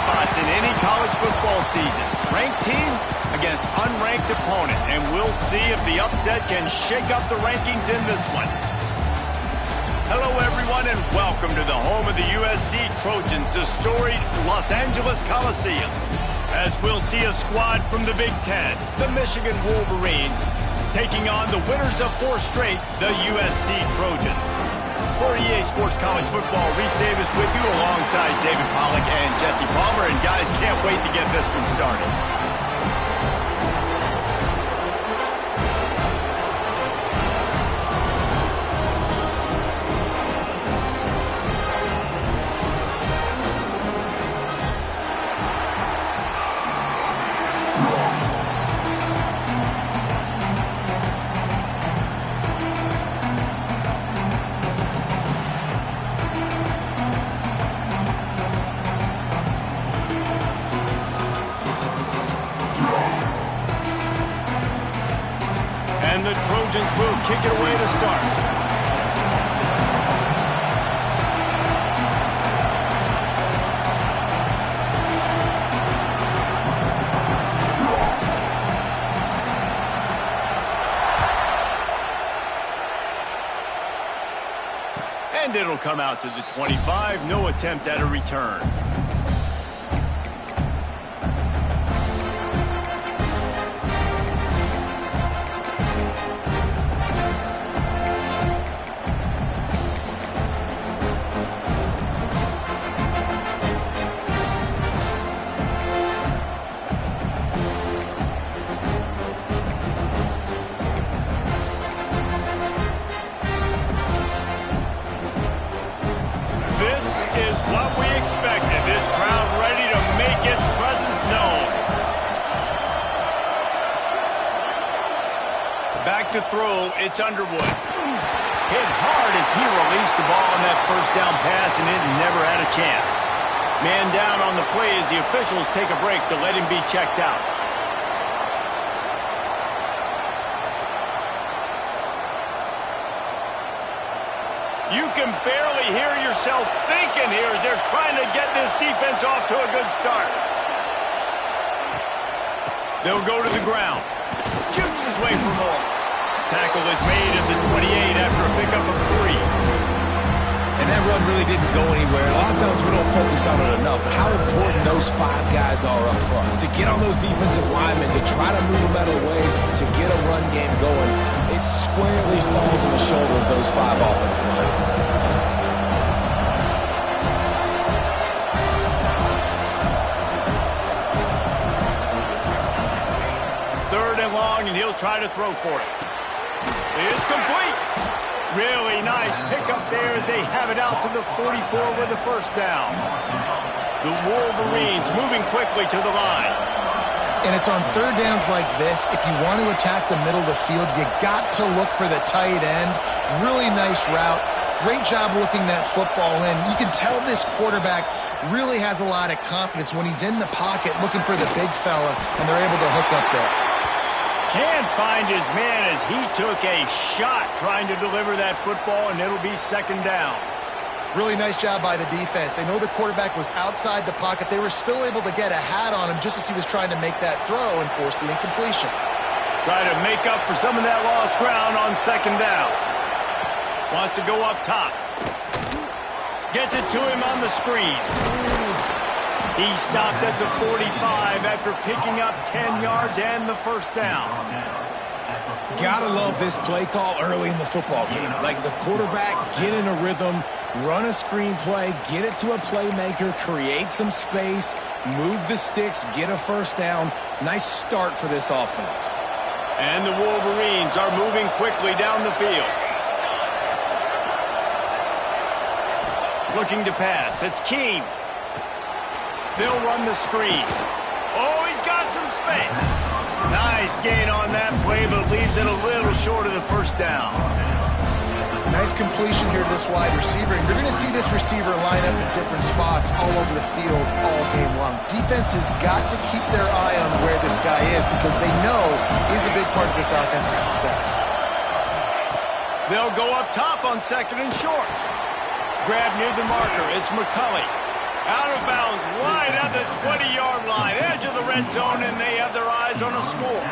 spots in any college football season. Ranked team against unranked opponent, and we'll see if the upset can shake up the rankings in this one. Hello, everyone, and welcome to the home of the USC Trojans, the storied Los Angeles Coliseum. As we'll see a squad from the Big Ten, the Michigan Wolverines, taking on the winners of 4 straight, the USC Trojans. For EA Sports College Football, Reese Davis with you alongside David Pollack and Jesse Palmer. And guys, can't wait to get this one started. And the Trojans will kick it away to start. And it'll come out to the 25. No attempt at a return. Back to throw, it's Underwood. Hit hard as he released the ball on that first down pass, and it never had a chance. Man down on the play as the officials take a break to let him be checked out. You can barely hear yourself thinking here as they're trying to get this defense off to a good start. They'll go to the ground. Jukes his way for more. Tackle is made at the 28 after a pickup of 3. And that run really didn't go anywhere. A lot of times we don't focus on it enough, but how important those 5 guys are up front. To get on those defensive linemen, to try to move them out of the way, to get a run game going, it squarely falls on the shoulder of those 5 offensive linemen. And he'll try to throw for it. It's complete. Really nice pickup there as they have it out to the 44 with the first down. The Wolverines moving quickly to the line. And it's on third downs like this. If you want to attack the middle of the field, you got to look for the tight end. Really nice route. Great job looking that football in. You can tell this quarterback really has a lot of confidence when he's in the pocket looking for the big fella, and they're able to hook up there. Can't find his man as he took a shot trying to deliver that football, and it'll be second down. Really nice job by the defense. They know the quarterback was outside the pocket. They were still able to get a hat on him just as he was trying to make that throw and force the incompletion. Try to make up for some of that lost ground on second down. Wants to go up top. Gets it to him on the screen. He stopped at the 45 after picking up 10 yards and the first down. Gotta love this play call early in the football game. Like the quarterback, get in a rhythm, run a screen play, get it to a playmaker, create some space, move the sticks, get a first down. Nice start for this offense. And the Wolverines are moving quickly down the field. Looking to pass. It's Keem. They'll run the screen. Oh, he's got some space. Nice gain on that play, but leaves it a little short of the first down. Nice completion here to this wide receiver. And you're going to see this receiver line up in different spots all over the field all game long. Defense has got to keep their eye on where this guy is because they know he's a big part of this offense's success. They'll go up top on second and short. Grab near the marker. It's McCulley. Out of bounds, right at the 20-yard line, edge of the red zone, and they have their eyes on a score.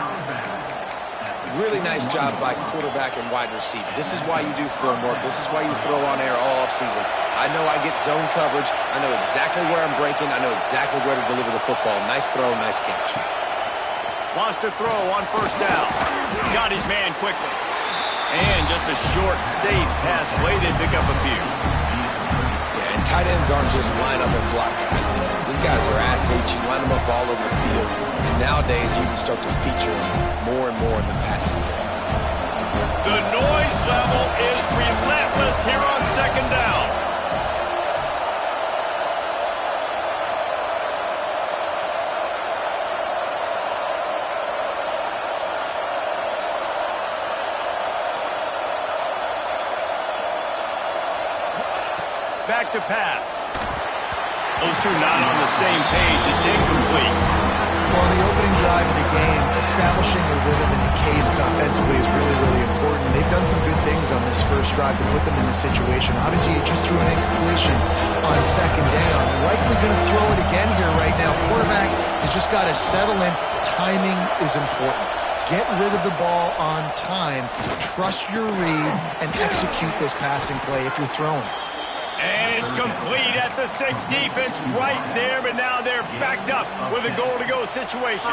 Really nice job by quarterback and wide receiver. This is why you do film work. This is why you throw on air all offseason. I know I get zone coverage. I know exactly where I'm breaking. I know exactly where to deliver the football. Nice throw, nice catch. Lost a throw on first down. Got his man quickly. And just a short, safe pass play. They pick up a few. Yeah, and tight ends aren't just line up and block guys anymore. These guys are athletes. You line them up all over the field. And nowadays, you can start to feature them more and more in the passing game. The noise level is relentless here on second down. Back to pass. Those two not on the same page. It's incomplete. Well, in the opening drive of the game, establishing a rhythm and a cadence offensively is really, really important. They've done some good things on this first drive to put them in this situation. Obviously, you just threw an incompletion on second down. Likely going to throw it again here right now. Quarterback has just got to settle in. Timing is important. Get rid of the ball on time. Trust your read and execute this passing play if you're throwing. And it's complete at the 6. Defense right there, but now they're backed up with a goal-to-go situation.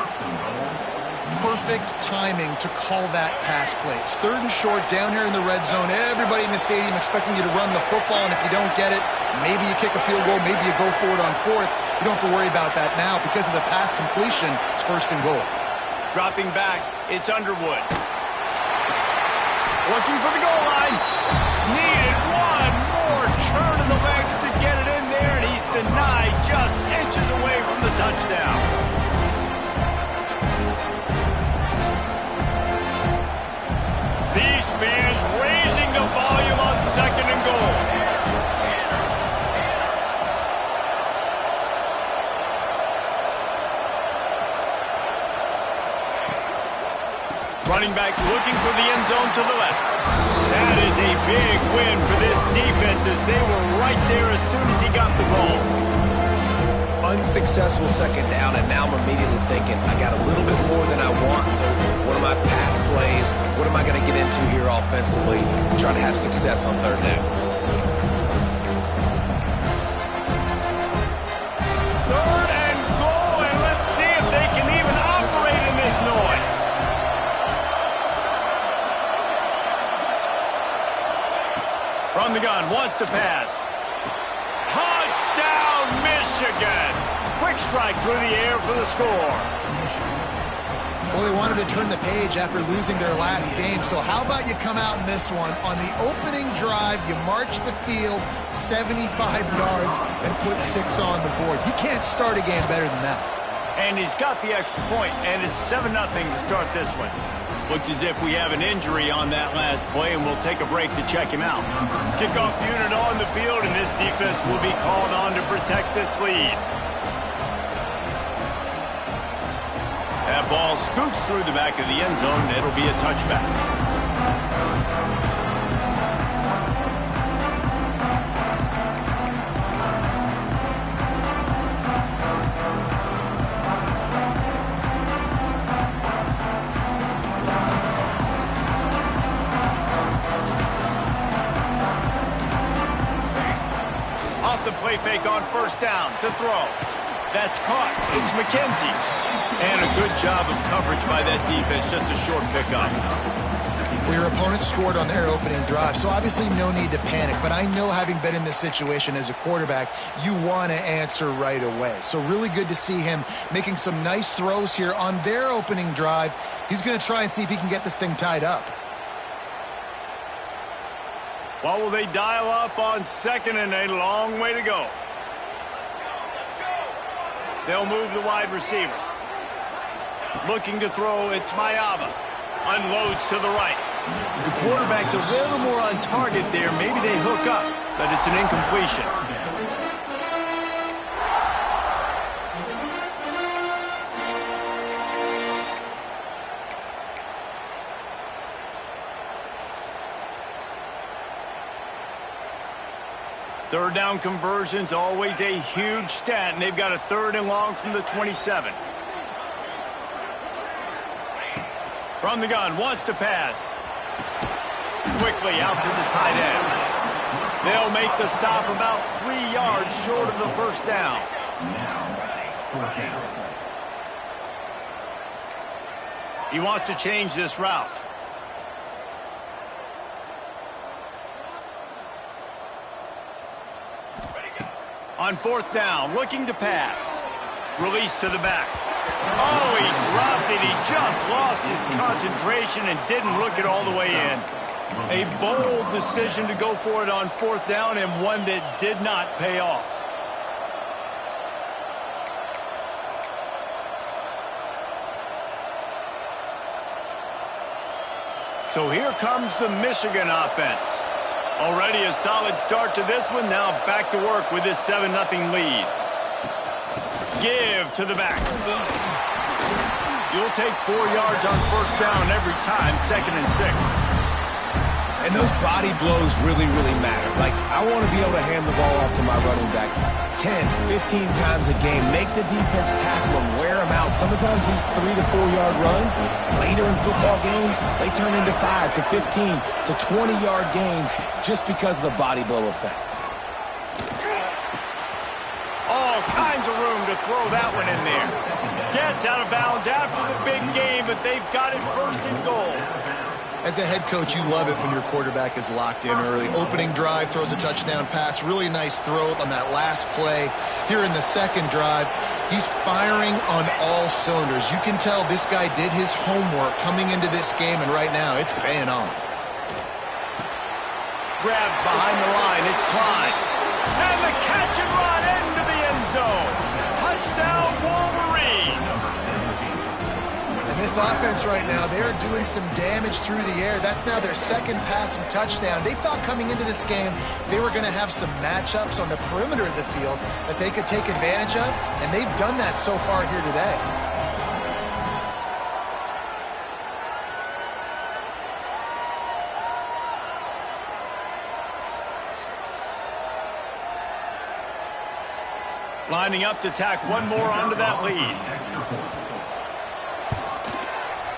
Perfect timing to call that pass play. It's third and short down here in the red zone. Everybody in the stadium expecting you to run the football, and if you don't get it, maybe you kick a field goal, maybe you go for it on fourth. You don't have to worry about that now. Because of the pass completion, it's first and goal. Dropping back, it's Underwood. Looking for the goal line. Needed one more turn of the legs to get it in there, and he's denied just inches away from the touchdown. These fans raising the volume on second and goal. Running back looking for the end zone to the left. That is a big win for this defense as they were right there as soon as he got the ball. Unsuccessful second down, and now I'm immediately thinking, I got a little bit more than I want, so what are my pass plays? What am I going to get into here offensively to try to have success on third down? Third and goal, and let's see if they can even operate in this noise. From the gun, wants to pass. Touchdown, Michigan! Quick strike through the air for the score. Well, they wanted to turn the page after losing their last game, so how about you come out in this one? On the opening drive, you march the field 75 yards and put 6 on the board. You can't start a game better than that. And he's got the extra point, and it's 7-0 to start this one. Looks as if we have an injury on that last play, and we'll take a break to check him out. Kickoff unit on the field, and this defense will be called on to protect this lead. That ball scoots through the back of the end zone, and it'll be a touchback. The play fake on first down to throw. That's caught. It's McKenzie. And a good job of coverage by that defense. Just a short pickup. Well, your opponent scored on their opening drive, so obviously no need to panic. But I know, having been in this situation as a quarterback, you want to answer right away. So really good to see him making some nice throws here on their opening drive. He's going to try and see if he can get this thing tied up. What will they dial up on second, and a long way to go? They'll move the wide receiver. Looking to throw, it's Mayava. Unloads to the right. If the quarterback's a little more on target there, maybe they hook up, but it's an incompletion. Third down conversion's always a huge stat, and they've got a 3rd and long from the 27. From the gun, wants to pass. Quickly out to the tight end. They'll make the stop about 3 yards short of the first down. He wants to change this route. On 4th down, looking to pass. Release to the back. Oh, he dropped it. He just lost his concentration and didn't look it all the way in. A bold decision to go for it on 4th down, and one that did not pay off. So here comes the Michigan offense. Already a solid start to this one. Now back to work with this 7-0 lead. Give to the back. You'll take 4 yards on 1st down every time, 2nd and 6. And those body blows really, really matter. Like, I want to be able to hand the ball off to my running back 10, 15 times a game. Make the defense tackle him, wear him out. Sometimes these 3 to 4 yard runs, later in football games, they turn into 5 to 15 to 20 yard gains just because of the body blow effect. All kinds of room to throw that one in there. Gets out of bounds after the big game, but they've got it 1st and goal. As a head coach, you love it when your quarterback is locked in early. Opening drive, throws a touchdown pass. Really nice throw on that last play. Here in the 2nd drive, he's firing on all cylinders. You can tell this guy did his homework coming into this game, and right now it's paying off. Grabbed behind the line. It's Klein. And the catch and run into the end zone. Touchdown, Wolverines. And this offense right now, they're doing some damage through the air. That's now their 2nd passing touchdown. They thought coming into this game they were going to have some matchups on the perimeter of the field that they could take advantage of, and they've done that so far here today. Lining up to tack one more onto that lead.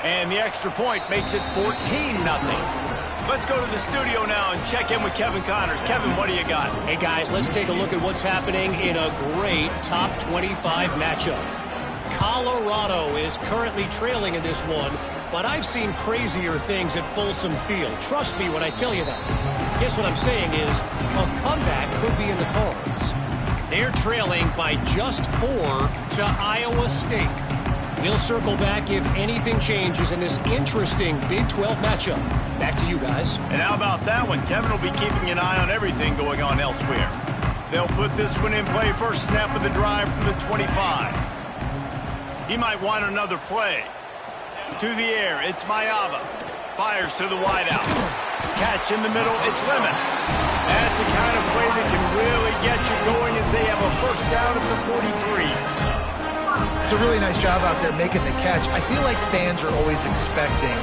And the extra point makes it 14-0. Let's go to the studio now and check in with Kevin Connors. Kevin, what do you got? Hey, guys, let's take a look at what's happening in a great top 25 matchup. Colorado is currently trailing in this one, but I've seen crazier things at Folsom Field. Trust me when I tell you that. Guess what I'm saying is a comeback could be in the cards. They're trailing by just 4 to Iowa State. We'll circle back if anything changes in this interesting Big 12 matchup. Back to you guys. And how about that one? Kevin will be keeping an eye on everything going on elsewhere. They'll put this one in play. First snap of the drive from the 25. He might want another play. To the air, it's Mayava. Fires to the wideout. Catch in the middle, it's Lemon. That's the kind of play that can really get you going as they have a first down at the 43. It's a really nice job out there making the catch. I feel like fans are always expecting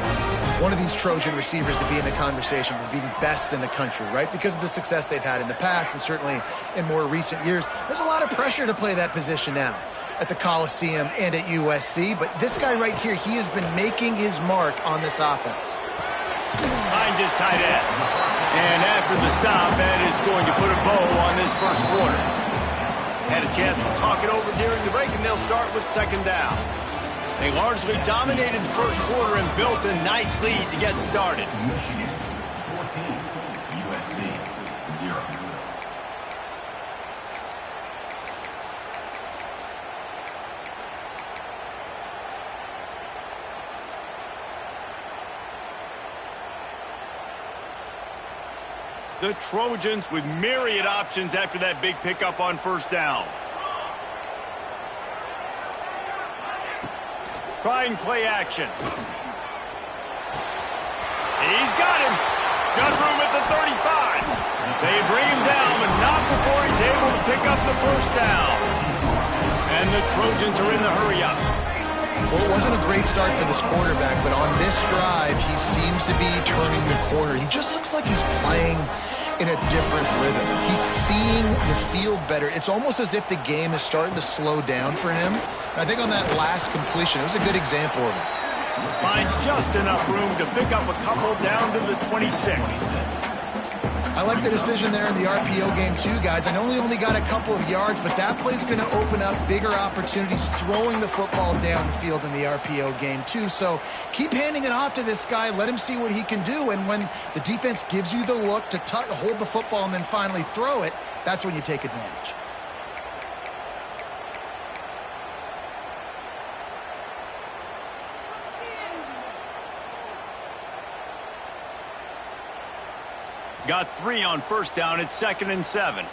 one of these Trojan receivers to be in the conversation for being best in the country, right? Because of the success they've had in the past and certainly in more recent years. There's a lot of pressure to play that position now at the Coliseum and at USC. But this guy right here, he has been making his mark on this offense. Finds his tight end. And after the stop, that is going to put a bow on this first quarter. Had a chance to talk it over during the break, and they'll start with 2nd down. They largely dominated the first quarter and built a nice lead to get started. Michigan 14, USC 0. The Trojans with myriad options after that big pickup on first down. Trying play action. He's got him. Got room at the 35. They bring him down, but not before he's able to pick up the first down. And the Trojans are in the hurry-up. Well, it wasn't a great start for this quarterback, but on this drive, he seems to be turning the corner. He just looks like he's playing in a different rhythm. He's seeing the field better. It's almost as if the game is starting to slow down for him. And I think on that last completion, it was a good example of it. Finds just enough room to pick up a couple down to the 26. I like the decision there in the RPO game too, guys. I know he only got a couple of yards, but that play's going to open up bigger opportunities throwing the football down the field in the RPO game too. So keep handing it off to this guy. Let him see what he can do. And when the defense gives you the look to hold the football and then finally throw it, that's when you take advantage. Got 3 on first down at 2nd and 7.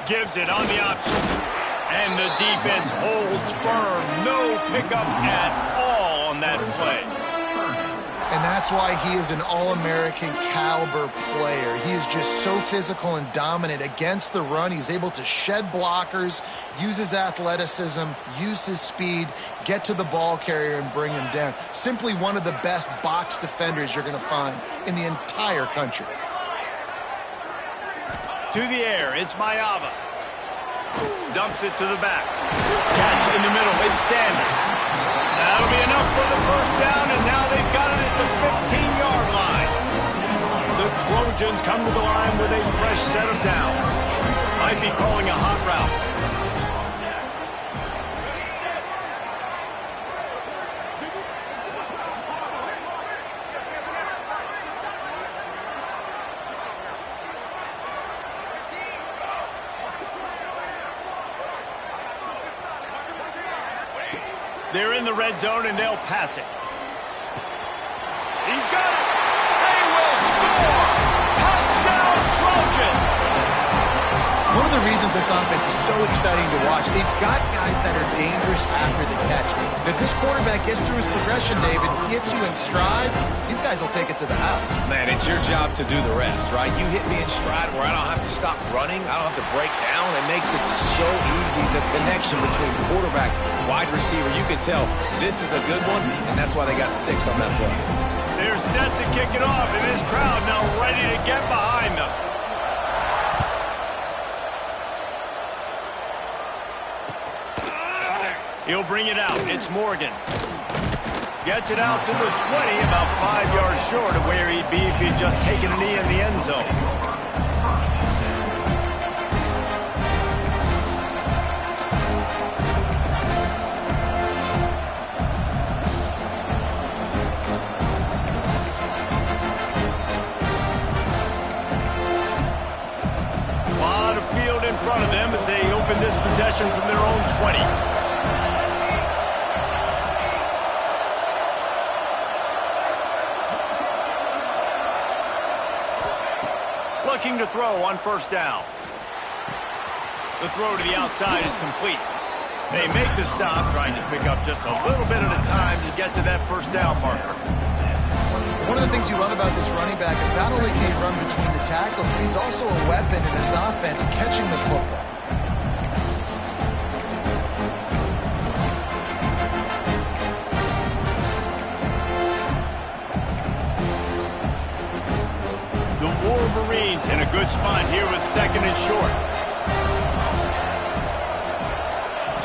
Gives it on the option. And the defense holds firm. No pickup at all on that play. And that's why he is an All-American caliber player. He is just so physical and dominant against the run. He's able to shed blockers, use his athleticism, use his speed, get to the ball carrier and bring him down. Simply one of the best box defenders you're going to find in the entire country. To the air, it's Mayava. Dumps it to the back. Catch in the middle, it's Sanders. That'll be enough for the first down, and now they've got it at the 15-yard line. The Trojans come to the line with a fresh set of downs. Might be calling a hot route. They're in the red zone, and they'll pass it. He's got it. They will score. Touchdown, Trojans. One of the reasons this offense is so exciting to watch, they've got guys that are dangerous after the catch. If this quarterback gets through his progression, David, hits you in stride, these guys will take it to the house. Man, it's your job to do the rest, right? You hit me in stride where I don't have to stop running. I don't have to break down. It makes it so easy. The connection between quarterback, wide receiver, you can tell this is a good one, and that's why they got 6 on that play. They're set to kick it off, and this crowd now ready to get behind them. He'll bring it out. It's Morgan. Gets it out to the 20, about 5 yards short of where he'd be if he'd just taken a knee in the end zone. A lot of field in front of them as they open this possession from their own 20. Looking to throw on first down. The throw to the outside is complete. They make the stop, trying to pick up just a little bit at a time to get to that first down marker. One of the things you love about this running back is not only can he run between the tackles, but he's also a weapon in this offense catching the football. Wolverines in a good spot here with 2nd and short.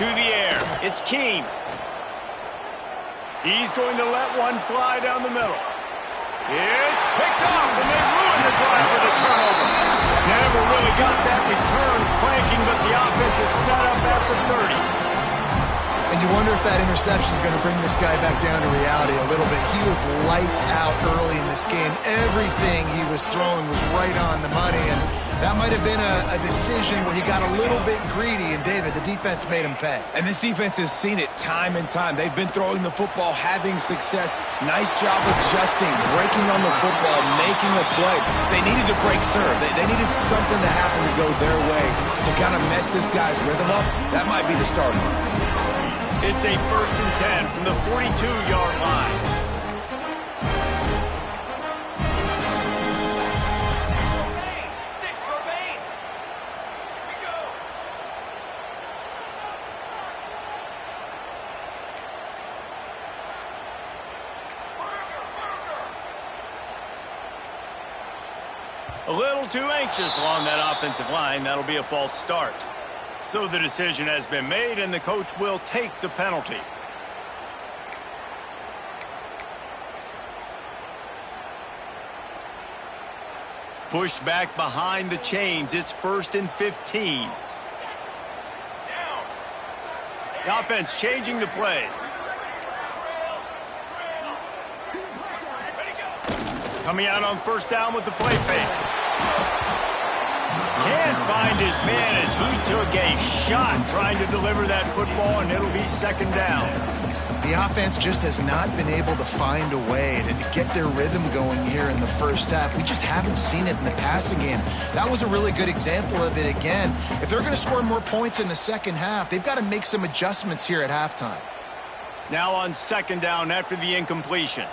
To the air, it's Keene. He's going to let one fly down the middle. It's picked off, and they ruined the drive with a turnover. Never really got that return clanking, but the offense is set up at the 30. And you wonder if that interception is going to bring this guy back down to reality a little bit. He was lights out early in this game. Everything he was throwing was right on the money, and that might have been a decision where he got a little bit greedy, and David, the defense made him pay. And this defense has seen it time and time. They've been throwing the football, having success. Nice job adjusting, breaking on the football, making a play. They needed to break serve. They needed something to happen to go their way to kind of mess this guy's rhythm up. That might be the starting. It's a 1st and 10 from the 42-yard line. A little too anxious along that offensive line. That'll be a false start. So the decision has been made, and the coach will take the penalty. Pushed back behind the chains. It's 1st and 15. The offense changing the play. Coming out on 1st down with the play fake. Can't find his man as he took a shot trying to deliver that football, and it'll be 2nd down. The offense just has not been able to find a way to get their rhythm going here in the first half. We just haven't seen it in the passing game. That was a really good example of it again. If they're going to score more points in the second half, they've got to make some adjustments here at halftime. Now on 2nd down after the incompletion.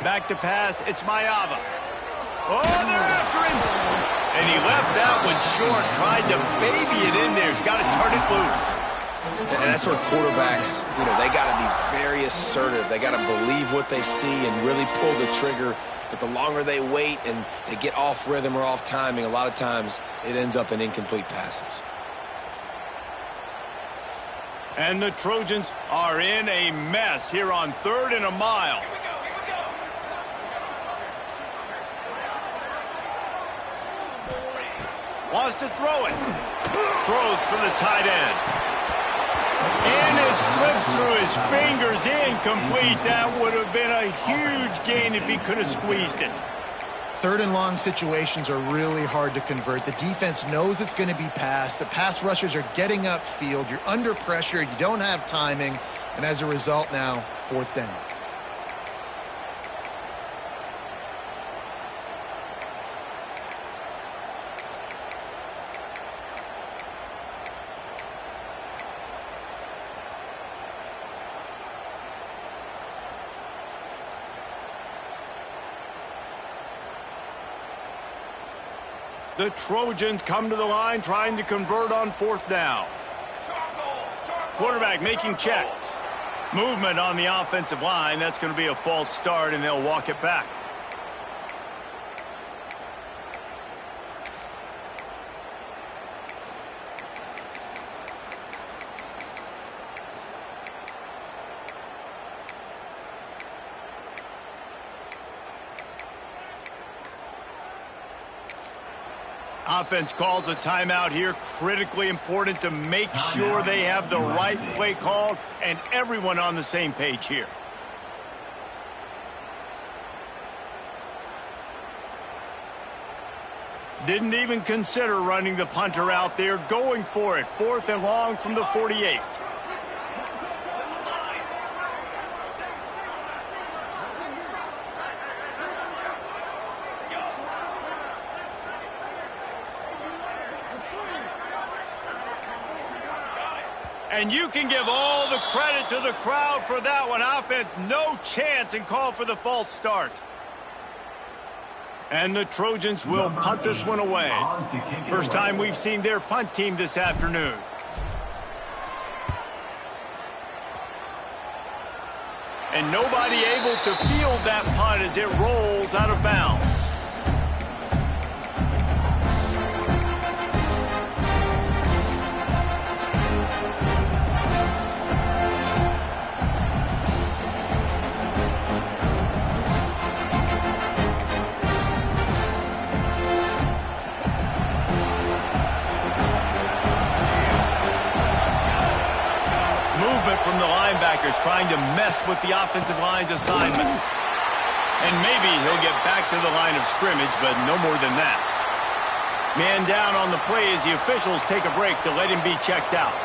Back to pass, it's Mayava. Oh, they're after him! And he left that one short, tried to baby it in there. He's got to turn it loose. And that's where quarterbacks, they got to be very assertive. They got to believe what they see and really pull the trigger. But the longer they wait and they get off rhythm or off timing, a lot of times it ends up in incomplete passes. And the Trojans are in a mess here on 3rd and a mile. Wants to throw it. Throws for the tight end. And it slips through his fingers, incomplete. That would have been a huge gain if he could have squeezed it. 3rd and long situations are really hard to convert. The defense knows it's going to be passed. The pass rushers are getting upfield. You're under pressure. You don't have timing. And as a result now, 4th down. The Trojans come to the line trying to convert on 4th down. Quarterback making checks. Movement on the offensive line. That's going to be a false start, and they'll walk it back. Offense calls a timeout here. Critically important to make sure they have the right play called and everyone on the same page here. Didn't even consider running the punter out there, going for it. 4th and long from the 48. And you can give all the credit to the crowd for that one. Offense, no chance, and call for the false start. And the Trojans will punt this one away. First time we've seen their punt team this afternoon. And nobody able to field that punt as it rolls out of bounds. From the linebackers trying to mess with the offensive line's assignments. And maybe he'll get back to the line of scrimmage, but no more than that. Man down on the play as the officials take a break to let him be checked out.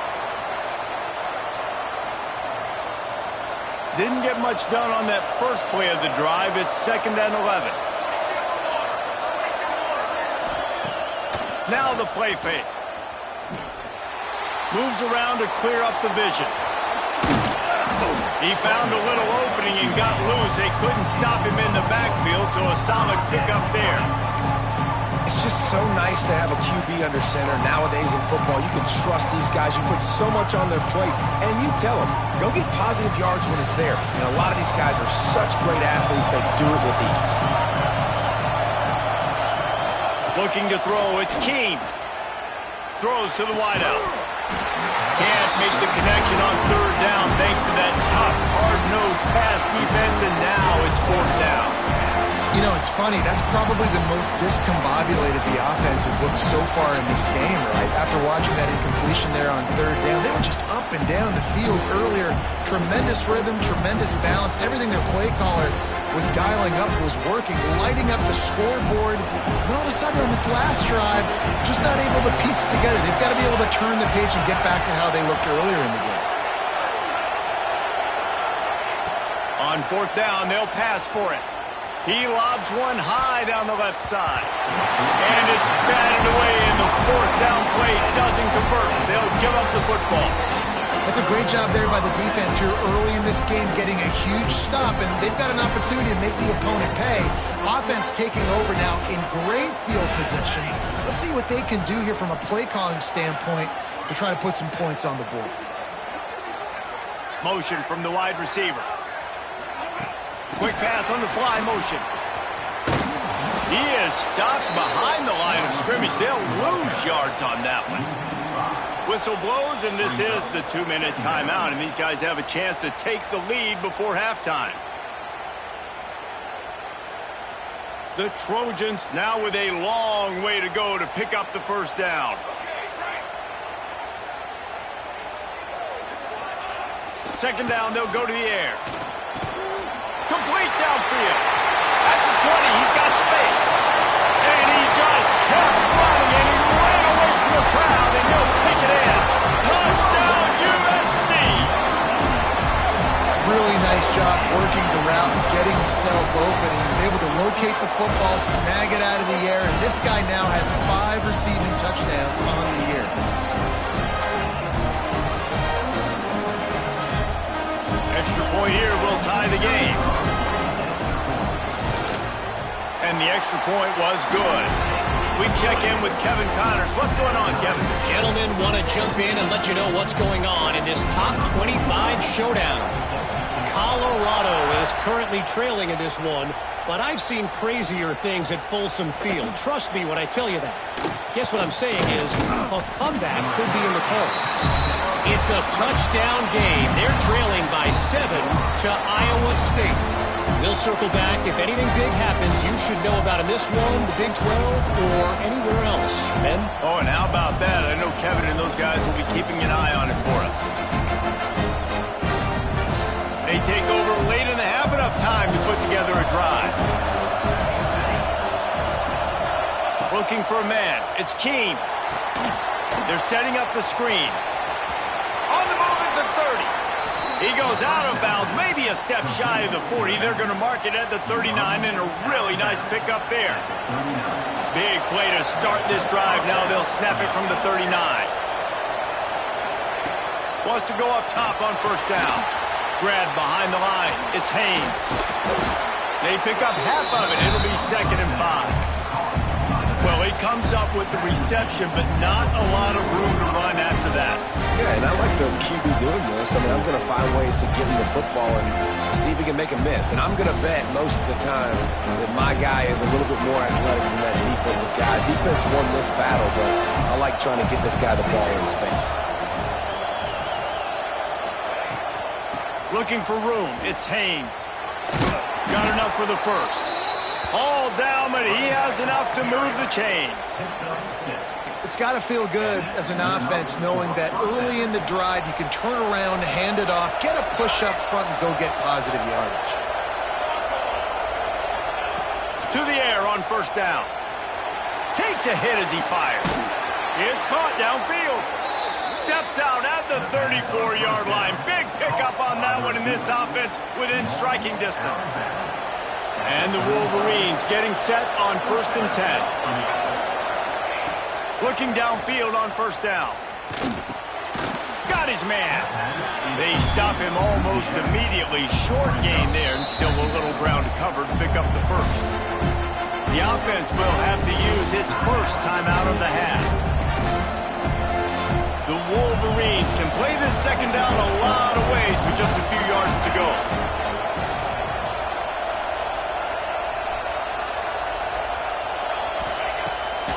Didn't get much done on that first play of the drive. It's 2nd and 11. Now the play fake. Moves around to clear up the vision. He found a little opening and got loose. They couldn't stop him in the backfield, so a solid pickup there. just so nice to have a QB under center. Nowadays in football, you can trust these guys. You put so much on their plate, and you tell them, go get positive yards when it's there. And a lot of these guys are such great athletes, they do it with ease. Looking to throw, it's Keene. Throws to the wideout. Can't make the connection on third down thanks to that tough, hard-nosed pass defense, and now it's fourth down. You know, it's funny. That's probably the most discombobulated the offense has looked so far in this game, right? After watching that incompletion there on third down, they were just up and down the field earlier. Tremendous rhythm, tremendous balance. Everything their play caller was dialing up was working, lighting up the scoreboard. And all of a sudden on this last drive, just not able to piece it together. They've got to be able to turn the page and get back to how they looked earlier in the game. On fourth down, they'll pass for it. He lobs one high down the left side. And it's batted away, and the fourth down play doesn't convert. They'll give up the football. That's a great job there by the defense here early in this game, getting a huge stop, and they've got an opportunity to make the opponent pay. Offense taking over now in great field position. Let's see what they can do here from a play-calling standpoint to try to put some points on the board. Motion from the wide receiver. Quick pass on the fly motion. He is stopped behind the line of scrimmage. They'll lose yards on that one. Whistle blows, and this is the 2-minute timeout, and these guys have a chance to take the lead before halftime. The Trojans now with a long way to go to pick up the first down. Second down, they'll go to the air. Complete downfield. At the 20, he's got space. And he just kept running, and he ran away from the crowd, and he'll take it in. Touchdown, USC! Really nice job working the route and getting himself open. He was able to locate the football, snag it out of the air, and this guy now has 5 receiving touchdowns on the year. Extra point here will tie the game. And the extra point was good. We check in with Kevin Connors. What's going on, Kevin? Gentlemen, want to jump in and let you know what's going on in this top 25 showdown. Colorado is currently trailing in this one, but I've seen crazier things at Folsom Field. Trust me when I tell you that. Guess what I'm saying is a comeback could be in the cards. It's a touchdown game. They're trailing by 7 to Iowa State. We'll circle back. If anything big happens, you should know about in this one, the Big 12, or anywhere else. Ben? Oh, and how about that? I know Kevin and those guys will be keeping an eye on it for us. They take over late in the half, enough time to put together a drive. Looking for a man. It's Keene. They're setting up the screen. On the move at the 30. He goes out of bounds, maybe a step shy of the 40. They're going to mark it at the 39, and a really nice pickup there. Big play to start this drive. Now they'll snap it from the 39. Wants to go up top on first down. Grab behind the line. It's Haynes. They pick up half of it. It'll be 2nd and 5. Well, he comes up with the reception, but not a lot of room to run after that. Yeah, and I like the QB doing this. I mean, I'm going to find ways to get him the football and see if he can make a miss. And I'm going to bet most of the time that my guy is a little bit more athletic than that defensive guy. Defense won this battle, but I like trying to get this guy the ball in space. Looking for room. It's Haynes. Got enough for the first. All down, but he has enough to move the chains. It's got to feel good as an offense knowing that early in the drive you can turn around, hand it off, get a push up front, and go get positive yardage. To the air on first down. Takes a hit as he fires. It's caught downfield. Steps out at the 34-yard line. Big pickup on that one in this offense within striking distance. And the Wolverines getting set on 1st and 10. Looking downfield on first down. Got his man. They stop him almost immediately. Short gain there, and still a little ground to cover to pick up the first. The offense will have to use its first timeout of the half. The Wolverines can play this second down a lot of ways with just a few yards to go.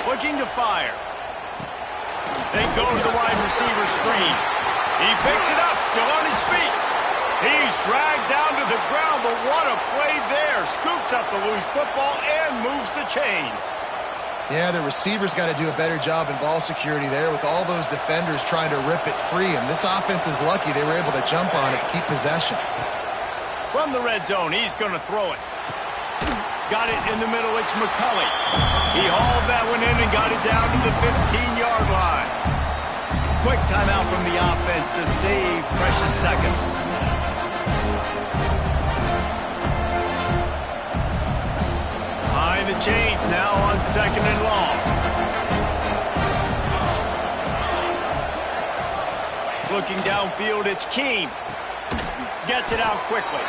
Looking to fire. They go to the wide receiver screen. He picks it up, still on his feet. He's dragged down to the ground, but what a play there. Scoops up the loose football and moves the chains. Yeah, the receivers got to do a better job in ball security there with all those defenders trying to rip it free. And this offense is lucky they were able to jump on it to keep possession. From the red zone, he's going to throw it. Got it in the middle, it's McCulley. He hauled that one in and got it down to the 15-yard line. Quick timeout from the offense to save precious seconds. Behind the chains now on 2nd and long. Looking downfield, it's Keene. Gets it out quickly.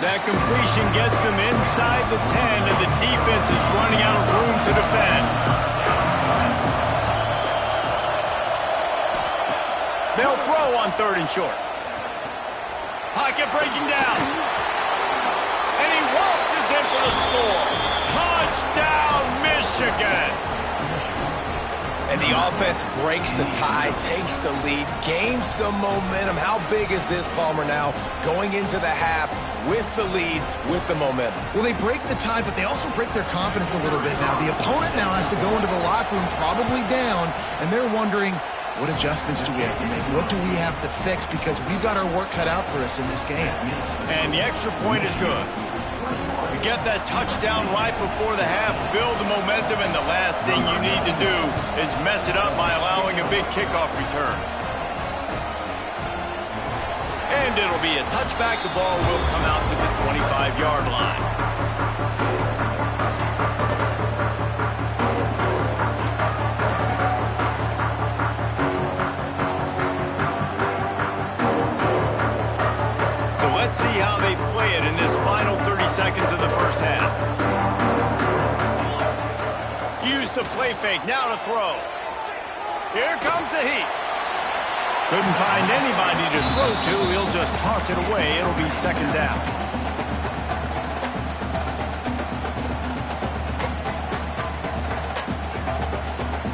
That completion gets them inside the 10, and the defense is running out of room to defend. They'll throw on 3rd and short. Pocket breaking down. And he waltzes in for the score. Touchdown, Michigan! And the offense breaks the tie, takes the lead, gains some momentum. How big is this, Palmer, now going into the half with the lead, with the momentum? Well, they break the tie, but they also break their confidence a little bit now. The opponent now has to go into the locker room probably down, and they're wondering, what adjustments do we have to make? What do we have to fix? Because we've got our work cut out for us in this game. And the extra point is good. You get that touchdown right before the half, build the momentum, and the last thing you need to do is mess it up by allowing a big kickoff return. And it'll be a touchback. The ball will come out to the 25-yard line. So let's see how they play it in this final 30 seconds of the first half. Use the play fake, now to throw. Here comes the heat. Couldn't find anybody to throw to. He'll just toss it away. It'll be 2nd down.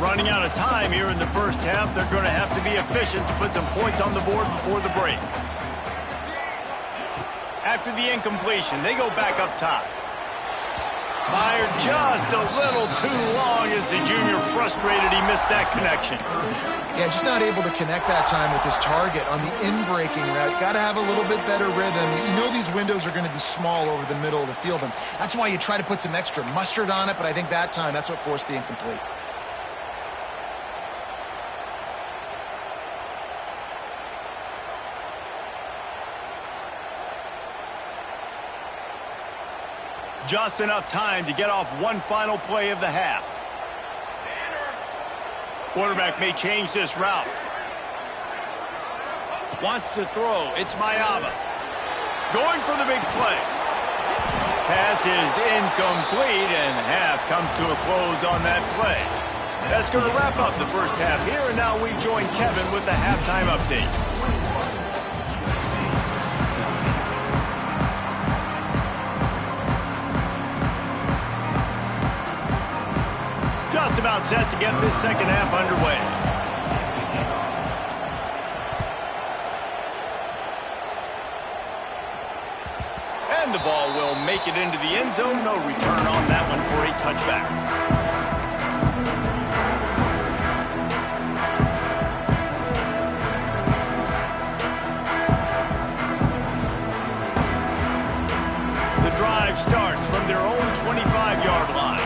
Running out of time here in the first half. They're going to have to be efficient to put some points on the board before the break. After the incompletion, they go back up top. Fired just a little too long as the junior frustrated he missed that connection. Yeah, just not able to connect that time with his target on the in-breaking route. Got to have a little bit better rhythm. You know these windows are going to be small over the middle of the field, and that's why you try to put some extra mustard on it, but I think that time that's what forced the incomplete. Just enough time to get off one final play of the half. Quarterback may change this route. Wants to throw. It's Mayava. Going for the big play. Pass is incomplete, and half comes to a close on that play. That's going to wrap up the first half here, and now we join Kevin with the halftime update. Just about set to get this second half underway. And the ball will make it into the end zone. No return on that one for a touchback. The drive starts from their own 25-yard line.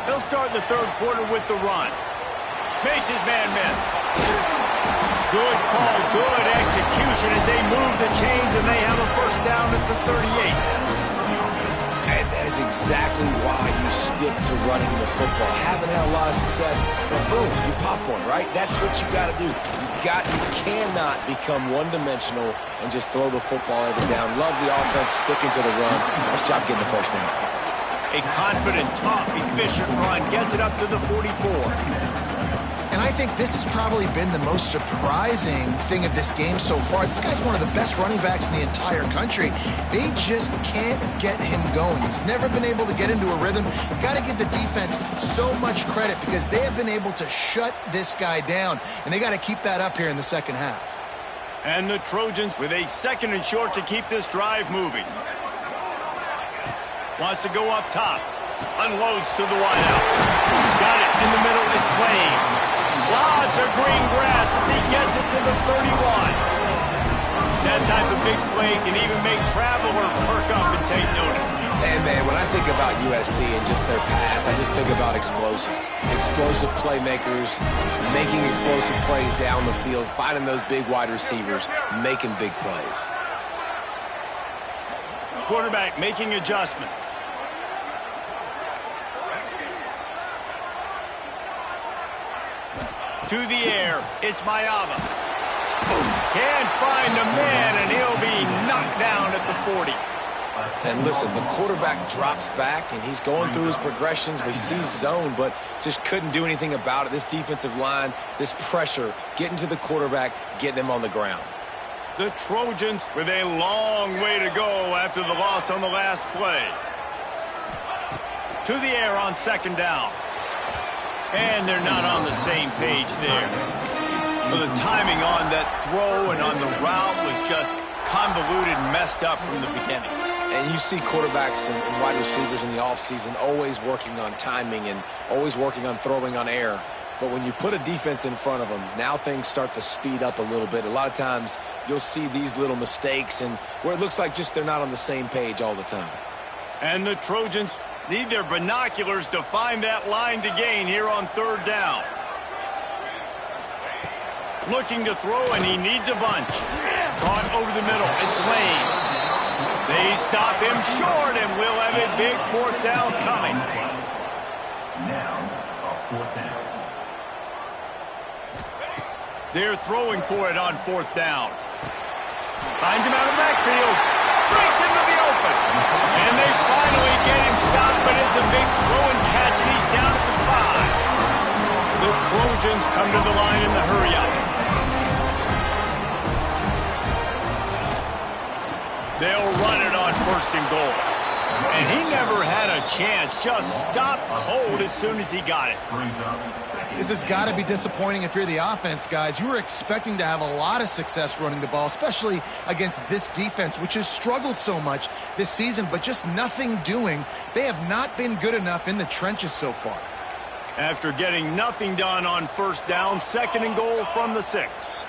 They'll start the third quarter with the run. Makes his man miss. Good call, good execution as they move the chains, and they have a first down at the 38. And as is exactly why you stick to running the football. Haven't had a lot of success, but boom, you pop one, right? That's what you got to do. You cannot become one-dimensional and just throw the football every down. Love the offense, sticking to the run. Nice job getting the first down. A confident, tough, efficient run gets it up to the 44. And I think this has probably been the most surprising thing of this game so far. This guy's one of the best running backs in the entire country. They just can't get him going. He's never been able to get into a rhythm. You got to give the defense so much credit because they have been able to shut this guy down, and they got to keep that up here in the second half. And the Trojans with a second and short to keep this drive moving. Wants to go up top. Unloads to the wideout. Got it in the middle. It's Lane. Lots of green grass as he gets it to the 31. That type of big play can even make Traveler perk up and take notice. And, man, when I think about USC and just their pass, I just think about explosive. Explosive playmakers, making explosive plays down the field, finding those big wide receivers, making big plays. Quarterback making adjustments. To the air, it's Mayava. Can't find a man, and he'll be knocked down at the 40. And listen, the quarterback drops back, and he's going through his progressions. We see zone, but just couldn't do anything about it. This defensive line, this pressure, getting to the quarterback, getting him on the ground. The Trojans with a long way to go after the loss on the last play. To the air on second down. And they're not on the same page there. Well, the timing on that throw and on the route was just convoluted and messed up from the beginning. And you see quarterbacks and wide receivers in the offseason always working on timing and always working on throwing on air. But when you put a defense in front of them, now things start to speed up a little bit. A lot of times you'll see these little mistakes and where it looks like just they're not on the same page all the time. And the Trojans need their binoculars to find that line to gain here on third down. Looking to throw, and he needs a bunch. Caught over the middle. It's Lane. They stop him short, and we'll have a big fourth down coming. Now, a fourth down. They're throwing for it on fourth down. Finds him out of the backfield. Breaks into the open. And they finally get him stopped, but it's a big throw and catch, and he's down at the 5. The Trojans come to the line in the hurry-up. They'll run it on first and goal. And he never had a chance. Just stopped cold as soon as he got it. This has got to be disappointing if you're the offense, guys. You were expecting to have a lot of success running the ball, especially against this defense, which has struggled so much this season, but just nothing doing. They have not been good enough in the trenches so far. After getting nothing done on first down, second and goal from the 6.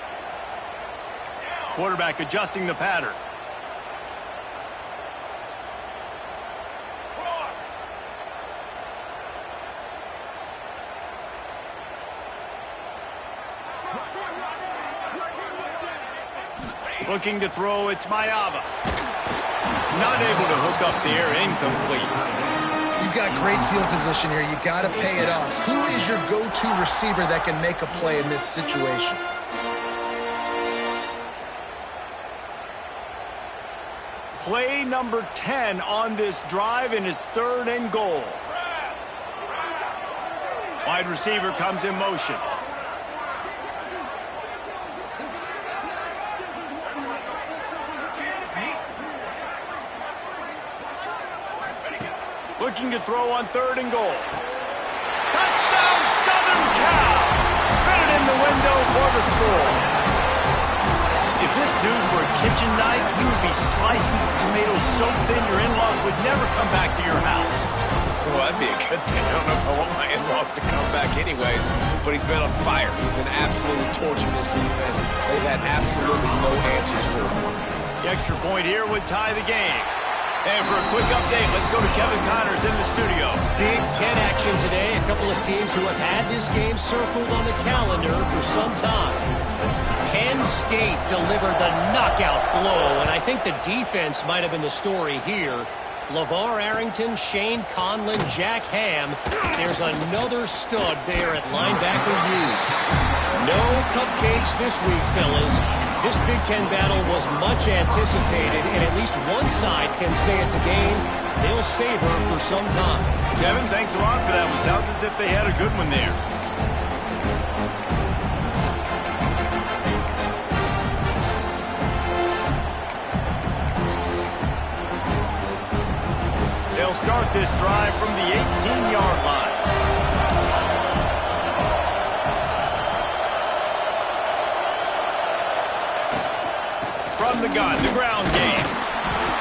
Quarterback adjusting the pattern. Looking to throw, it's Mayava. Not able to hook up there, incomplete. You've got great field position here. You got to pay it off. Who is your go-to receiver that can make a play in this situation? Play number 10 on this drive, and it's third and goal. Wide receiver comes in motion. Looking to throw on third and goal. Touchdown, Southern Cal! Fitted in the window for the score. If this dude were a kitchen knife, he would be slicing tomatoes so thin your in-laws would never come back to your house. Well, that'd be a good thing. I don't know if I want my in-laws to come back anyways, but he's been on fire. He's been absolutely torching this defense. They've had absolutely no answers for him. The extra point here would tie the game. And for a quick update, let's go to Kevin Connors in the studio. Big Ten action today. A couple of teams who have had this game circled on the calendar for some time. Penn State delivered the knockout blow, and I think the defense might have been the story here. LeVar Arrington, Shane Conlon, Jack Ham. There's another stud there at linebacker U. No cupcakes this week, fellas. This Big Ten battle was much anticipated, and at least one side can say it's a game they'll savor for some time. Kevin, thanks a lot for that one. Sounds as if they had a good one there. They'll start this drive from the 18-yard line. From the gun, the ground game.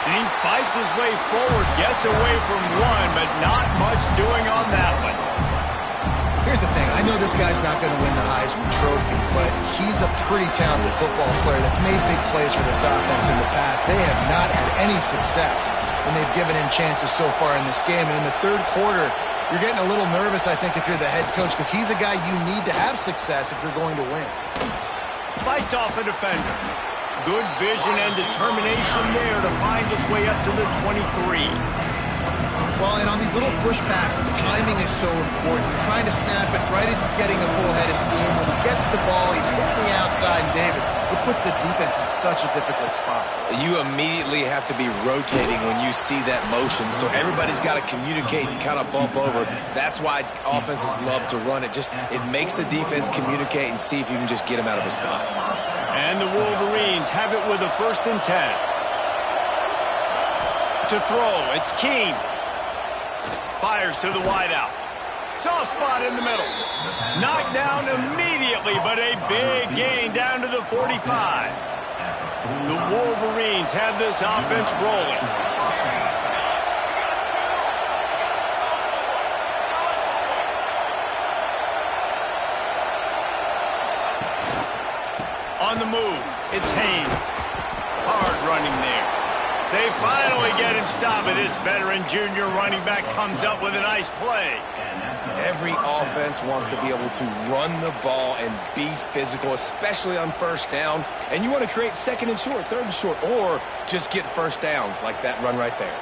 And he fights his way forward, gets away from one, but not much doing on that one. Here's the thing. I know this guy's not going to win the Heisman Trophy, but he's a pretty talented football player that's made big plays for this offense in the past. They have not had any success when they've given him chances so far in this game. And in the third quarter, you're getting a little nervous, I think, if you're the head coach, because he's a guy you need to have success if you're going to win. Fights off a defender. Good vision and determination there to find his way up to the 23. Well, and on these little push passes, timing is so important. You're trying to snap it right as he's getting a full head of steam. When he gets the ball, he's hitting the outside, and David, it puts the defense in such a difficult spot. You immediately have to be rotating when you see that motion, so everybody's got to communicate and kind of bump over. That's why offenses love to run it. It makes the defense communicate and see if you can just get him out of a spot. And the Wolverines have it with a 1st and 10. To throw, it's Keene. Fires to the wideout. Soft spot in the middle. Knocked down immediately, but a big gain down to the 45. The Wolverines have this offense rolling. On the move, it's Haynes. Hard running there. They finally get him stopped, but this veteran junior running back comes up with a nice play. Every offense wants to be able to run the ball and be physical, especially on 1st down. And you want to create 2nd and short, 3rd and short, or just get 1st downs like that run right there.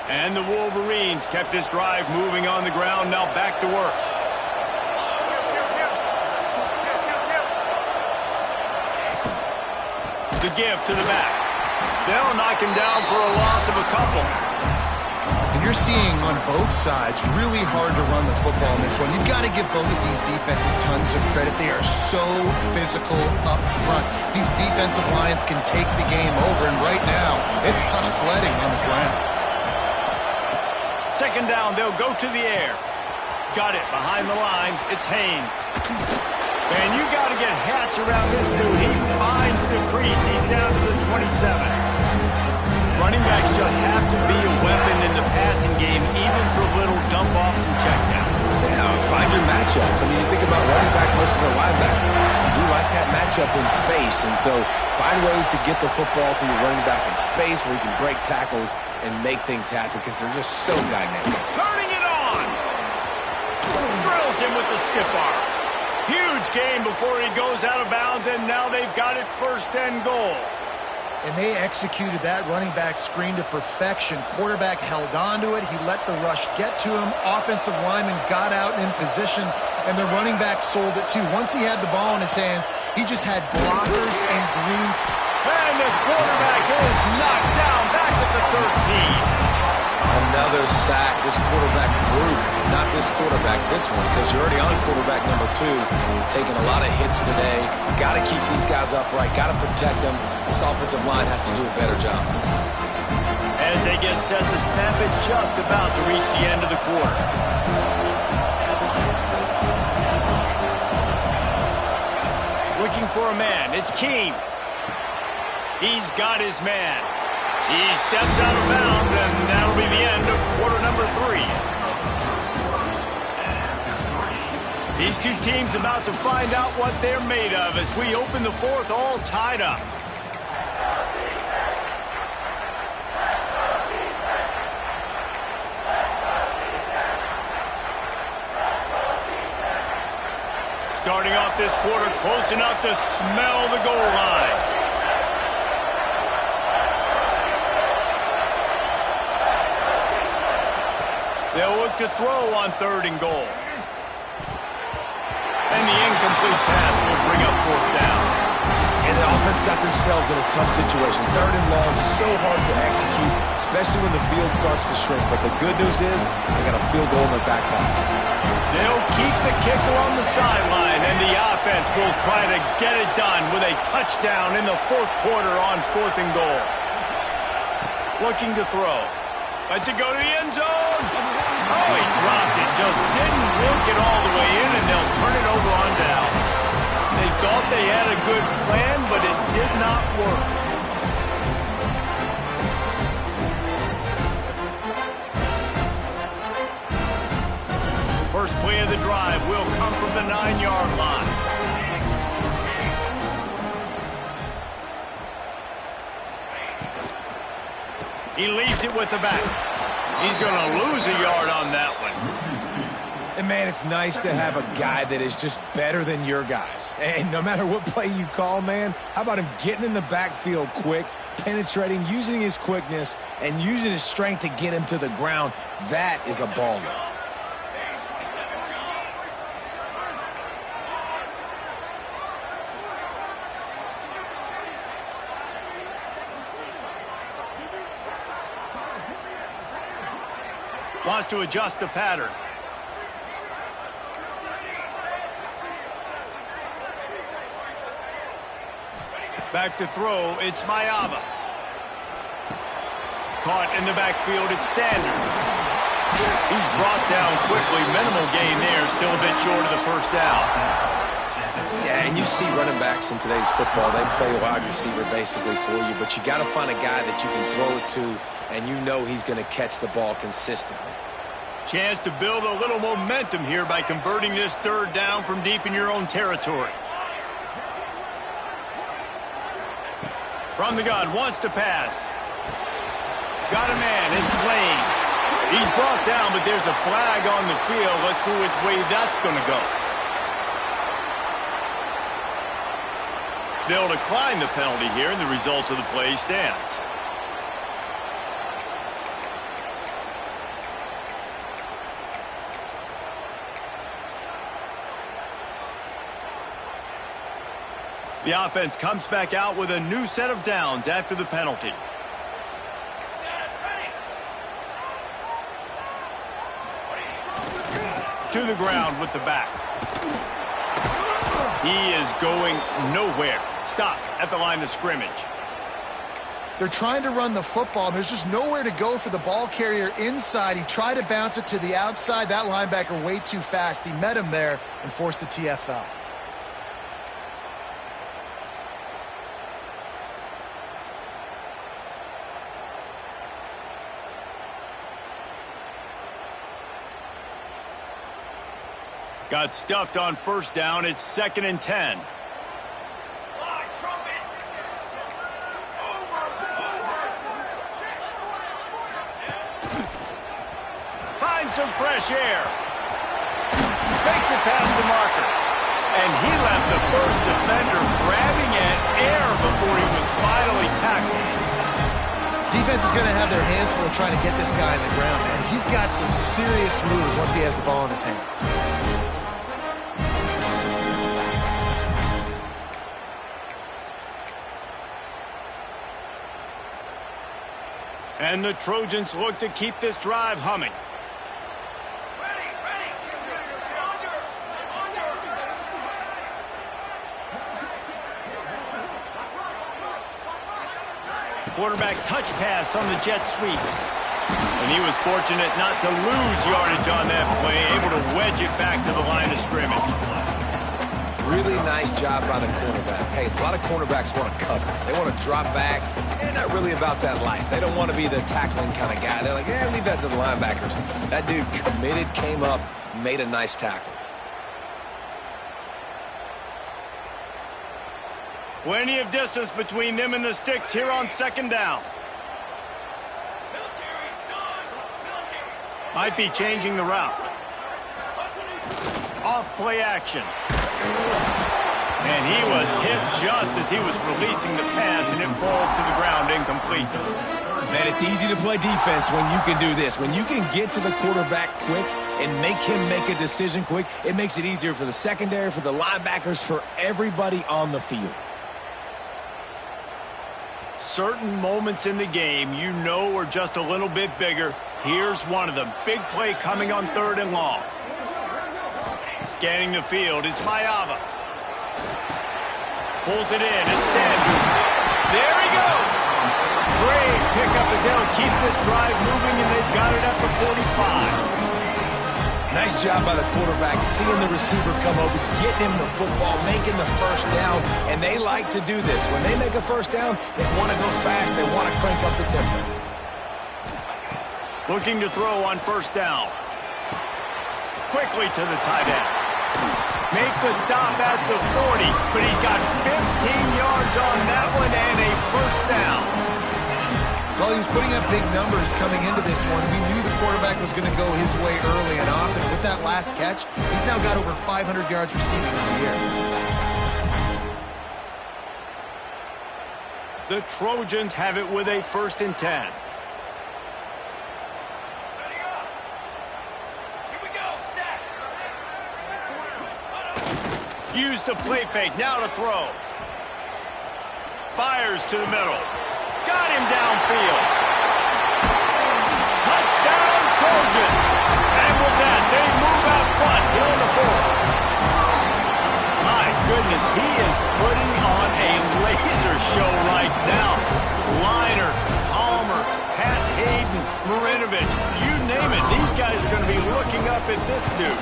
And the Wolverines kept this drive moving on the ground. Now back to work. The give to the back. They'll knock him down for a loss of a couple. And you're seeing on both sides really hard to run the football in this one. You've got to give both of these defenses tons of credit. They are so physical up front. These defensive lines can take the game over, and right now, it's tough sledding on the ground. 2nd down, they'll go to the air. Got it behind the line. It's Haynes. Man, you got to get Hatch around this dude. He finds the crease. He's down to the 27. Running backs just have to be a weapon in the passing game, even for little dump-offs and checkdowns. Yeah, find your matchups. I mean, you think about running back versus a linebacker. We like that matchup in space, and so find ways to get the football to your running back in space where you can break tackles and make things happen because they're just so dynamic. Turning it on! Drills him with the stiff arm. Huge gain before he goes out of bounds, and now they've got it 1st and goal. And they executed that running back screen to perfection. Quarterback held on to it. He let the rush get to him. Offensive lineman got out in position, and the running back sold it too. Once he had the ball in his hands, he just had blockers and greens. And the quarterback is knocked down back at the 13. Another sack. This quarterback group, not this quarterback, this one, because you're already on quarterback number 2, taking a lot of hits today. Got to keep these guys upright, got to protect them. This offensive line has to do a better job. As they get set to snap it, just about to reach the end of the quarter. Looking for a man, it's Keene. He's got his man. He steps out of bounds, and that'll be the end of quarter number 3. These two teams about to find out what they're made of as we open the 4th all tied up. starting off this quarter close enough to smell the goal line. They'll look to throw on 3rd and goal. And the incomplete pass will bring up 4th down. And the offense got themselves in a tough situation. 3rd and long, so hard to execute, especially when the field starts to shrink. But the good news is they got a field goal in their back pocket. They'll keep the kicker on the sideline, and the offense will try to get it done with a touchdown in the 4th quarter on 4th and goal. Looking to throw. Lets it go to the end zone. Oh, he dropped it. Just didn't work it all the way in, and they'll turn it over on downs. They thought they had a good plan, but it did not work. First play of the drive will come from the 9-yard line. He leaves it with the back. He's going to lose a yard on that one. And, man, it's nice to have a guy that is just better than your guys. And no matter what play you call, man, how about him getting in the backfield quick, penetrating, using his quickness, and using his strength to get him to the ground? That is a baller. Wants to adjust the pattern. Back to throw, it's Mayava. Caught in the backfield, it's Sanders. He's brought down quickly. Minimal gain there, still a bit short of the 1st down. Yeah, and you see running backs in today's football, they play wide receiver basically for you, but you got to find a guy that you can throw it to, and you know he's going to catch the ball consistently. Chance to build a little momentum here by converting this 3rd down from deep in your own territory. From the gun, wants to pass. Got a man, it's Lane. He's brought down, but there's a flag on the field. Let's see which way that's going to go. They'll decline the penalty here, and the result of the play stands. The offense comes back out with a new set of downs after the penalty. To the ground with the back. He is going nowhere. Stop at the line of scrimmage. They're trying to run the football, and there's just nowhere to go for the ball carrier inside. He tried to bounce it to the outside. That linebacker way too fast. He met him there and forced the TFL. Got stuffed on 1st down. It's 2nd and 10. Finds some fresh air. Makes it past the marker. And he left the first defender grabbing at air before he was finally tackled. Defense is going to have their hands full trying to get this guy on the ground, and he's got some serious moves once he has the ball in his hands. And the Trojans look to keep this drive humming. Quarterback touch pass on the jet sweep. And he was fortunate not to lose yardage on that play, able to wedge it back to the line of scrimmage. Really nice job by the cornerback. Hey, a lot of cornerbacks want to cover. They want to drop back. They're not really about that life. They don't want to be the tackling kind of guy. They're like, yeah, leave that to the linebackers. That dude committed, came up, made a nice tackle. Plenty of distance between them and the sticks here on 2nd down. Might be changing the route. Off play action. And he was hit just as he was releasing the pass, and it falls to the ground incomplete. Man, it's easy to play defense when you can do this. When you can get to the quarterback quick and make him make a decision quick, it makes it easier for the secondary, for the linebackers, for everybody on the field. Certain moments in the game you know are just a little bit bigger. Here's one of them. Big play coming on 3rd and long. Scanning the field, it's Mayava. Pulls it in, it's Sanders. There he goes! Great pickup as they'll keep this drive moving, and they've got it at the 45. Nice job by the quarterback, seeing the receiver come over, getting him the football, making the first down, and they like to do this. When they make a first down, they want to go fast, they want to crank up the tempo. Looking to throw on 1st down. Quickly to the tight end. Make the stop at the 40, but he's got 15 yards on that one and a 1st down. Well, he was putting up big numbers coming into this one. We knew the quarterback was going to go his way early and often. With that last catch, he's now got over 500 yards receiving in the year. The Trojans have it with a 1st and 10. Use the play fake, now to throw. Fires to the middle. Got him downfield. Touchdown, Trojans. And with that, they move out front here on the 4th. My goodness, he is putting on a laser show right now. Liner, Palmer, Pat Hayden, Marinovich, you name it. These guys are going to be looking up at this dude.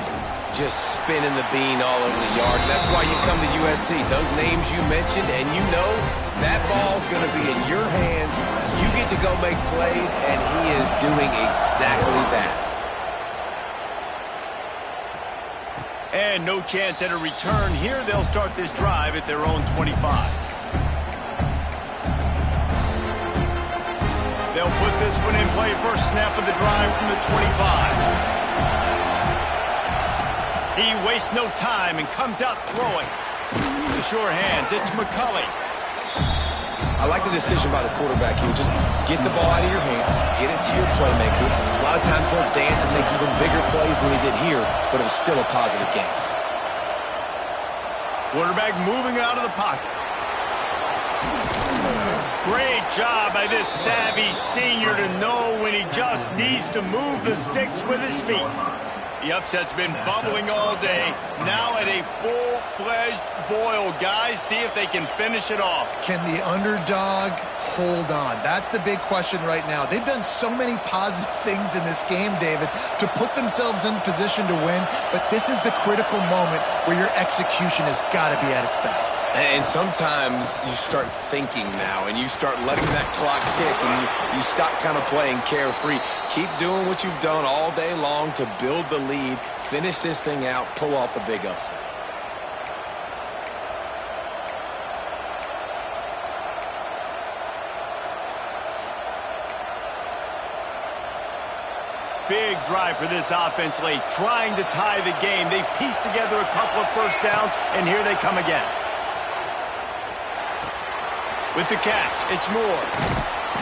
Just spinning the bean all over the yard. And that's why you come to USC. Those names you mentioned, and you know that ball's going to be in your hands. You get to go make plays, and he is doing exactly that. And no chance at a return here. They'll start this drive at their own 25. They'll put this one in play first snap of the drive from the 25. He wastes no time and comes out throwing. The sure hands, it's McCulley. I like the decision by the quarterback here. Just get the ball out of your hands, get it to your playmaker. A lot of times they'll dance and make even bigger plays than he did here, but it was still a positive game. Quarterback moving out of the pocket. Great job by this savvy senior to know when he just needs to move the sticks with his feet. The upset's been bubbling all day. Now at a full-fledged boil. Guys, see if they can finish it off. Can the underdog hold on? That's the big question right now. They've done so many positive things in this game, David, to put themselves in position to win, but this is the critical moment where your execution has got to be at its best. And sometimes you start thinking now, and you start letting that clock tick, and you stop kind of playing carefree. Keep doing what you've done all day long to build the lead, finish this thing out, pull off the big upset. Big drive for this offense late, trying to tie the game. They pieced together a couple of first downs, and here they come again. With the catch, it's Moore.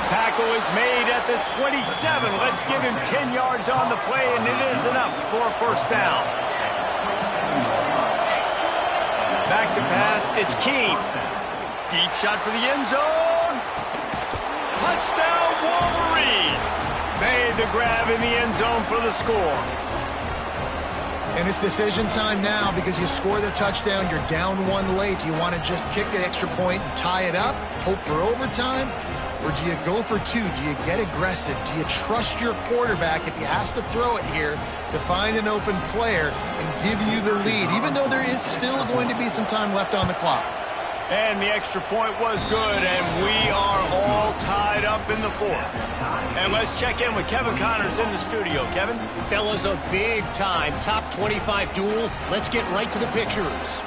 Tackle is made at the 27. Let's give him 10 yards on the play, and it is enough for a first down. Back to pass, it's Keene. Deep shot for the end zone. Touchdown, Wolverines. Made the grab in the end zone for the score. And it's decision time now because you score the touchdown, you're down one late. Do you want to just kick the extra point and tie it up, hope for overtime? Or do you go for two? Do you get aggressive? Do you trust your quarterback if he has to throw it here to find an open player and give you the lead, even though there is still going to be some time left on the clock? And the extra point was good, and we are all tied up in the 4th. And let's check in with Kevin Connors in the studio. Kevin? Fellas, a big-time top 25 duel. Let's get right to the pictures.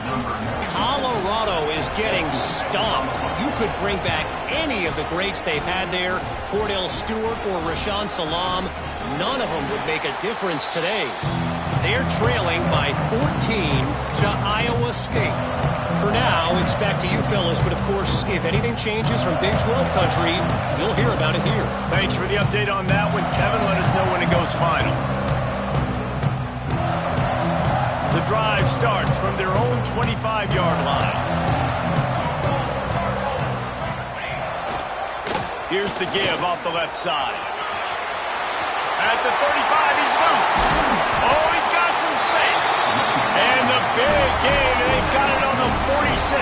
Colorado is getting stomped. You could bring back any of the greats they've had there, Cordell Stewart or Rashaan Salaam. None of them would make a difference today. They're trailing by 14 to Iowa State. For now, it's back to you fellas, but of course, if anything changes from Big 12 country, you'll hear about it here. Thanks for the update on that one, Kevin. Let us know when it goes final. The drive starts from their own 25-yard line. Here's the give off the left side. At the 35, he's loose. Oh, he's got some space. And the big gain, and they've got it on the 46.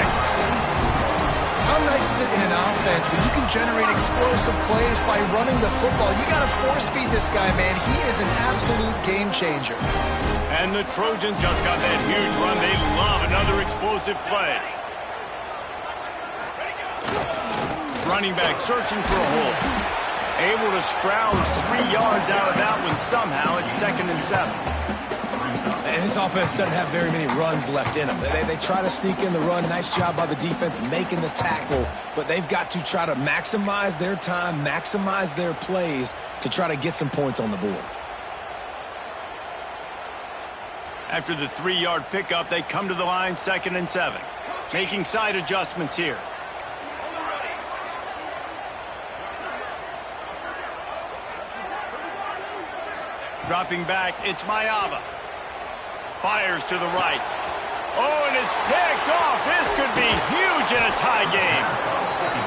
How nice is it in an offense when you can generate explosive plays by running the football? You got to force feed this guy, man. He is an absolute game changer. And the Trojans just got that huge run. They love another explosive play. Running back searching for a hole. Able to scrounge 3 yards out of that one somehow. It's 2nd and 7. And this offense doesn't have very many runs left in them. They try to sneak in the run. Nice job by the defense making the tackle. But they've got to try to maximize their time, maximize their plays to try to get some points on the board. After the 3-yard pickup, they come to the line 2nd and 7. Making side adjustments here. Dropping back, it's Mayava. Fires to the right. Oh, and it's picked off. This could be huge in a tie game.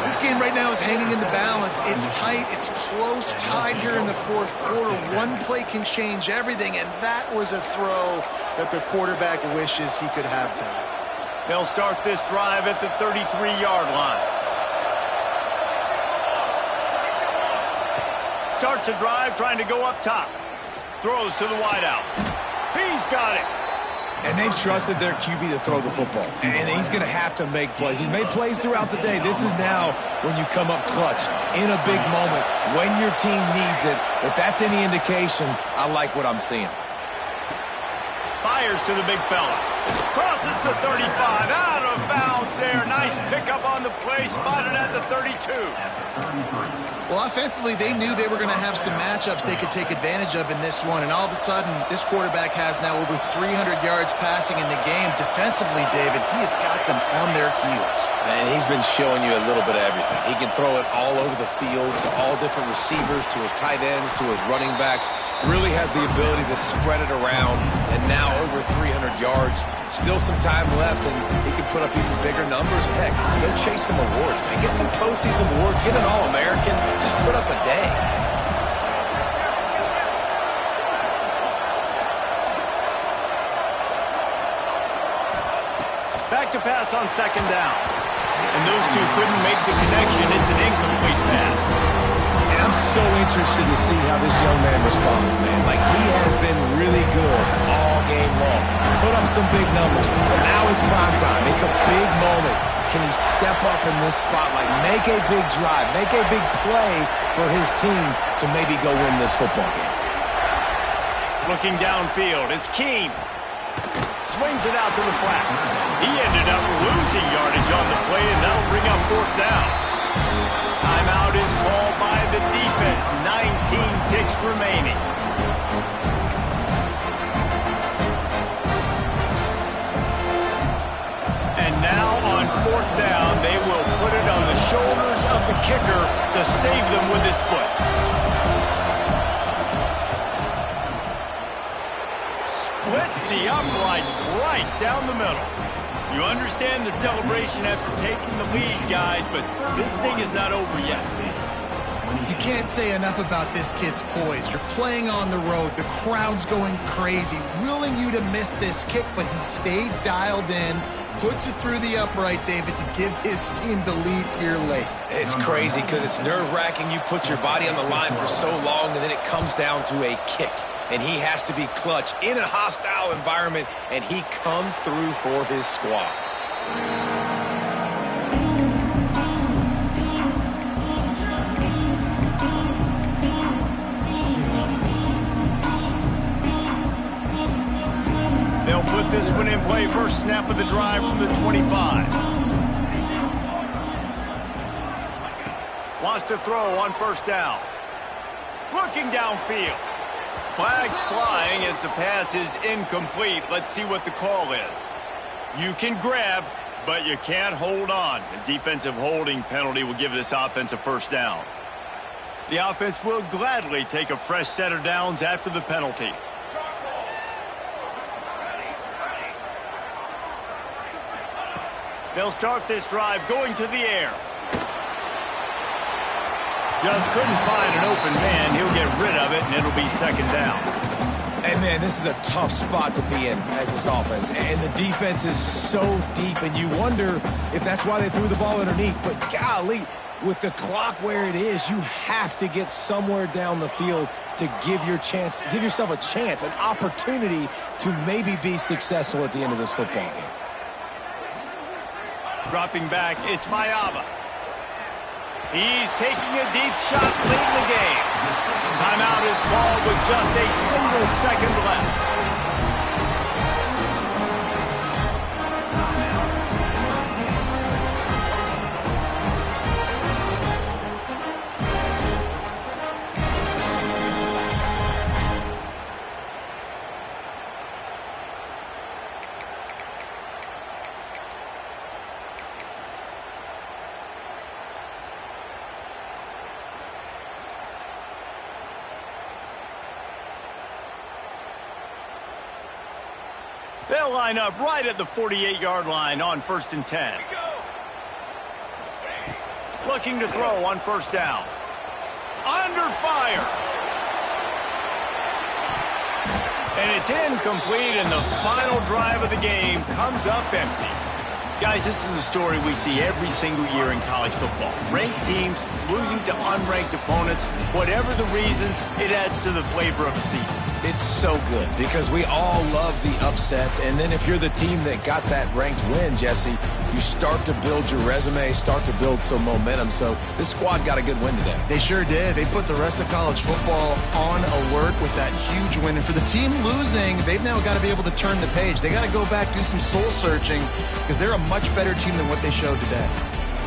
This game right now is hanging in the balance. It's tight. It's close, tied here in the 4th quarter. One play can change everything, and that was a throw that the quarterback wishes he could have back. They'll start this drive at the 33-yard line. Starts a drive trying to go up top. Throws to the wideout. He's got it. And they've trusted their QB to throw the football. And he's going to have to make plays. He's made plays throughout the day. This is now when you come up clutch in a big moment when your team needs it. If that's any indication, I like what I'm seeing. Fires to the big fella. Crosses the 35. Out of bounds there. Nice pickup on the play. Spotted at the 32. Well, offensively, they knew they were going to have some matchups they could take advantage of in this one, and all of a sudden, this quarterback has now over 300 yards passing in the game. Defensively, David, he has got them on their heels. And he's been showing you a little bit of everything. He can throw it all over the field to all different receivers, to his tight ends, to his running backs. Really has the ability to spread it around, and now over 300 yards. Still some time left, and he can put up even bigger numbers. Heck, go chase some awards, man. Get some postseason awards. Get an All-American. Just put up a day. Back to pass on 2nd down. And those two couldn't make the connection. It's an incomplete pass. And I'm so interested to see how this young man responds, man. Like, he has been really good all game long. Put up some big numbers. But now it's prime time. It's a big moment. Can he step up in this spotlight, make a big drive, make a big play for his team to maybe go win this football game? Looking downfield, it's Keene. Swings it out to the flat. He ended up losing yardage on the play, and that'll bring up 4th down. Timeout is called by the defense. 19 ticks remaining. And now on 4th down, they will put it on the shoulders of the kicker to save them with his foot. Splits the uprights right down the middle. You understand the celebration after taking the lead, guys, but this thing is not over yet. You can't say enough about this kid's poise. You're playing on the road. The crowd's going crazy, willing you to miss this kick, but he stayed dialed in, puts it through the upright, David, to give his team the lead here late. It's crazy because it's nerve-wracking. You put your body on the line for so long, and then it comes down to a kick. And he has to be clutch in a hostile environment, and he comes through for his squad. They'll put this one in play. First snap of the drive from the 25. Wants to throw on 1st down. Looking downfield. Flag's flying as the pass is incomplete. Let's see what the call is. You can grab, but you can't hold on. A defensive holding penalty will give this offense a first down. The offense will gladly take a fresh set of downs after the penalty. They'll start this drive going to the air. Just couldn't find an open man. He'll get rid of it, and it'll be second down. And, man, this is a tough spot to be in as this offense. And the defense is so deep, and you wonder if that's why they threw the ball underneath. But, golly, with the clock where it is, you have to get somewhere down the field to give yourself a chance, an opportunity to maybe be successful at the end of this football game. Dropping back, it's Mayaba. He's taking a deep shot late in the game. Timeout is called with just a single second left. They'll line up right at the 48-yard line on 1st and 10. Looking to throw on first down. Under fire. And it's incomplete, and the final drive of the game comes up empty. Guys, this is a story we see every single year in college football. Ranked teams losing to unranked opponents. Whatever the reasons, it adds to the flavor of the season. It's so good because we all love the upsets, and then if you're the team that got that ranked win, Jesse, you start to build your resume, start to build some momentum. So this squad got a good win today. They sure did. They put the rest of college football on alert with that huge win. And for the team losing, they've now got to be able to turn the page. They got to go back, do some soul searching, because they're a much better team than what they showed today.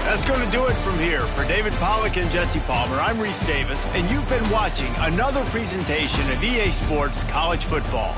That's going to do it from here. For David Pollack and Jesse Palmer, I'm Reese Davis, and you've been watching another presentation of EA Sports College Football.